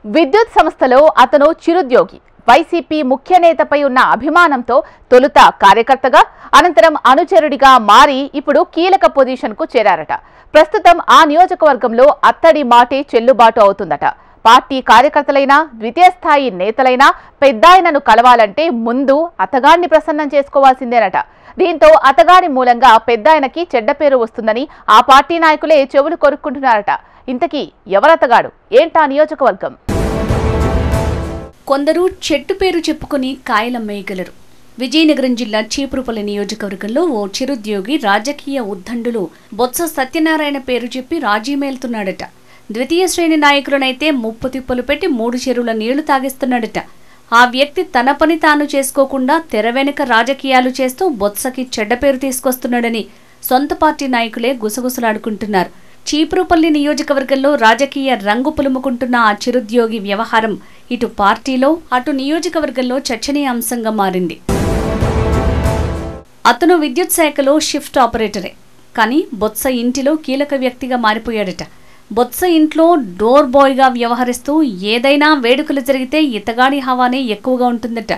విద్యుత్ సంస్థలో అతను చిరుద్యోగి. వైసీపీ ముఖ్య నేతపై ఉన్న అభిమానంతో తొలుత కార్యకర్తగా, అనంతరం అనుచరుడిగా మారి ఇప్పుడు కీలక పొజిషన్కు చేరారట. ప్రస్తుతం ఆ నియోజకవర్గంలో అత్తడి మాటే చెల్లుబాటు అవుతుందట. పార్టీ కార్యకర్తలైనా, ద్వితీయ స్థాయి నేతలైనా పెద్దాయనను కలవాలంటే ముందు అతగాడిని ప్రసన్నం చేసుకోవాల్సిందేనట. దీంతో అతగాడి మూలంగా పెద్దాయనకి చెడ్డ పేరు వస్తుందని ఆ పార్టీ నాయకులే చెవులు కొరుక్కుంటున్నారట. ఇంతకీ ఎవరతగాడు, ఏంటా నియోజకవర్గం? కొందరు చెట్టు పేరు చెప్పుకుని కాయలమ్మేయగలరు. విజయనగరం జిల్లా చీపురుపల్లి నియోజకవర్గంలో ఓ చిరుద్యోగి రాజకీయ ఉద్దండులు బొత్స సత్యనారాయణ పేరు చెప్పి రాజీ మేలుతున్నాడట. ద్వితీయ శ్రేణి నాయకులనైతే ముప్పు తిప్పలు పెట్టి 3 చెరువుల నీళ్లు తాగిస్తున్నాడట. ఆ వ్యక్తి తన పని తాను చేసుకోకుండా తెర వెనుక రాజకీయాలు చేస్తూ బొత్సకి చెడ్డ పేరు తీసుకొస్తున్నాడని సొంత పార్టీ నాయకులే గుసగుసలాడుకుంటున్నారు. చీపురుపల్లి నియోజకవర్గంలో రాజకీయ రంగు పులుముకుంటున్న ఆ చిరుద్యోగి వ్యవహారం ఇటు పార్టీలో అటు నియోజకవర్గంలో చర్చనీయాంశంగా మారింది. అతను విద్యుత్ శాఖలో షిఫ్ట్ ఆపరేటరే, కానీ బొత్స ఇంటిలో కీలక వ్యక్తిగా మారిపోయాడట. బొత్స ఇంట్లో డోర్ బాయ్గా వ్యవహరిస్తూ ఏదైనా వేడుకలు జరిగితే ఇతగాడి హవానే ఎక్కువగా ఉంటుందట.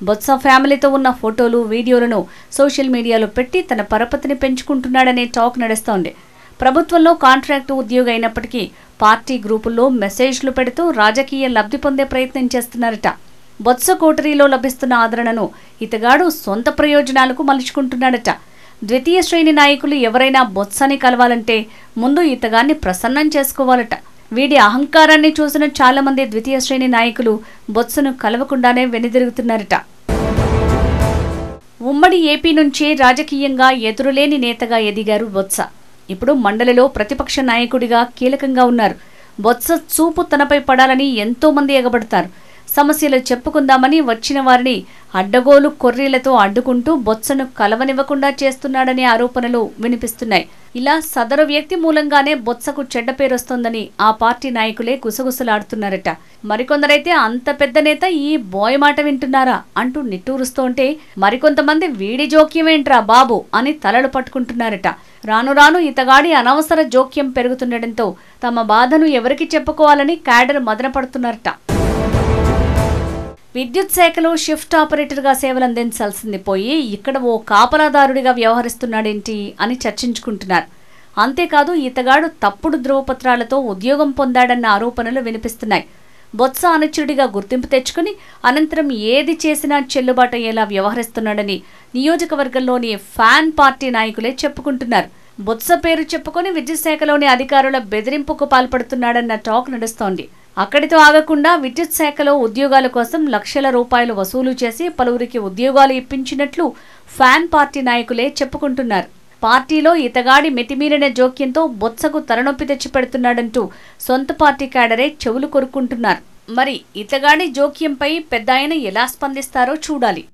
బొత్స ఫ్యామిలీతో ఉన్న ఫోటోలు, వీడియోలను సోషల్ మీడియాలో పెట్టి తన పరపతిని పెంచుకుంటున్నాడనే టాక్ నడుస్తోంది. ప్రభుత్వంలో కాంట్రాక్టు ఉద్యోగి అయినప్పటికీ పార్టీ గ్రూపుల్లో మెసేజ్లు పెడుతూ రాజకీయ లబ్ధి పొందే ప్రయత్నం చేస్తున్నారట. బొత్స కోటరీలో లభిస్తున్న ఆదరణను ఇతగాడు సొంత ప్రయోజనాలకు మలుచుకుంటున్నాడట. ద్వితీయ శ్రేణి నాయకులు ఎవరైనా బొత్సని కలవాలంటే ముందు ఇతగాన్ని ప్రసన్నం చేసుకోవాలట. వీడి అహంకారాన్ని చూసిన చాలా మంది ద్వితీయ శ్రేణి నాయకులు బొత్సను కలవకుండానే వెనుదిరుగుతున్నారట. ఉమ్మడి ఏపీ నుంచే రాజకీయంగా ఎదురులేని నేతగా ఎదిగారు బొత్స. ఇప్పుడు మండలిలో ప్రతిపక్ష నాయకుడిగా కీలకంగా ఉన్నారు. బొత్స చూపు తనపై పడాలని ఎంతో మంది ఎగబడతారు. సమస్యలు చెప్పుకుందామని వచ్చిన వారిని అడ్డగోలు కొర్రీలతో అడ్డుకుంటూ బొత్సను కలవనివ్వకుండా చేస్తున్నాడనే ఆరోపణలు వినిపిస్తున్నాయి. ఇలా సదరు వ్యక్తి మూలంగానే బొత్సకు చెడ్డ పేరొస్తోందని ఆ పార్టీ నాయకులే గుసగుసలాడుతున్నారట. మరికొందరైతే అంత పెద్ద నేత ఈ బోయ్ మాట వింటున్నారా అంటూ నిట్టూరుస్తోంటే, మరికొంతమంది వీడి జోక్యమేంట్రా బాబు అని తలలు పట్టుకుంటున్నారట. రాను రాను ఇతగాడి అనవసర జోక్యం పెరుగుతుండటంతో తమ బాధను ఎవరికి చెప్పుకోవాలని క్యాడర్ మదనపడుతున్నారట. విద్యుత్ శాఖలో షిఫ్ట్ ఆపరేటర్గా సేవలందించాల్సింది పోయి ఇక్కడ ఓ కాపలాదారుడిగా వ్యవహరిస్తున్నాడేంటి అని చర్చించుకుంటున్నారు. అంతేకాదు ఇతగాడు తప్పుడు ధృవపత్రాలతో ఉద్యోగం పొందాడన్న ఆరోపణలు వినిపిస్తున్నాయి. బొత్స అనుచరుడిగా గుర్తింపు తెచ్చుకుని అనంతరం ఏది చేసినా చెల్లుబాటు అయ్యేలా వ్యవహరిస్తున్నాడని నియోజకవర్గంలోని ఫ్యాన్ పార్టీ నాయకులే చెప్పుకుంటున్నారు. బొత్స పేరు చెప్పుకొని విద్యుత్ శాఖలోని అధికారుల బెదిరింపుకు పాల్పడుతున్నాడన్న టాక్ నడుస్తోంది. అక్కడితో ఆగకుండా విద్యుత్ శాఖలో ఉద్యోగాల కోసం లక్షల రూపాయలు వసూలు చేసి పలువురికి ఉద్యోగాలు ఇప్పించినట్లు ఫ్యాన్ పార్టీ నాయకులే చెప్పుకుంటున్నారు. పార్టీలో ఇతగాడి మితిమీరిన జోక్యంతో బొత్సకు తలనొప్పి తెచ్చిపెడుతున్నాడంటూ సొంత పార్టీ క్యాడరే చెవులు కొరుక్కుంటున్నారు. మరి ఇతగాడి జోక్యంపై పెద్దాయన ఎలా స్పందిస్తారో చూడాలి.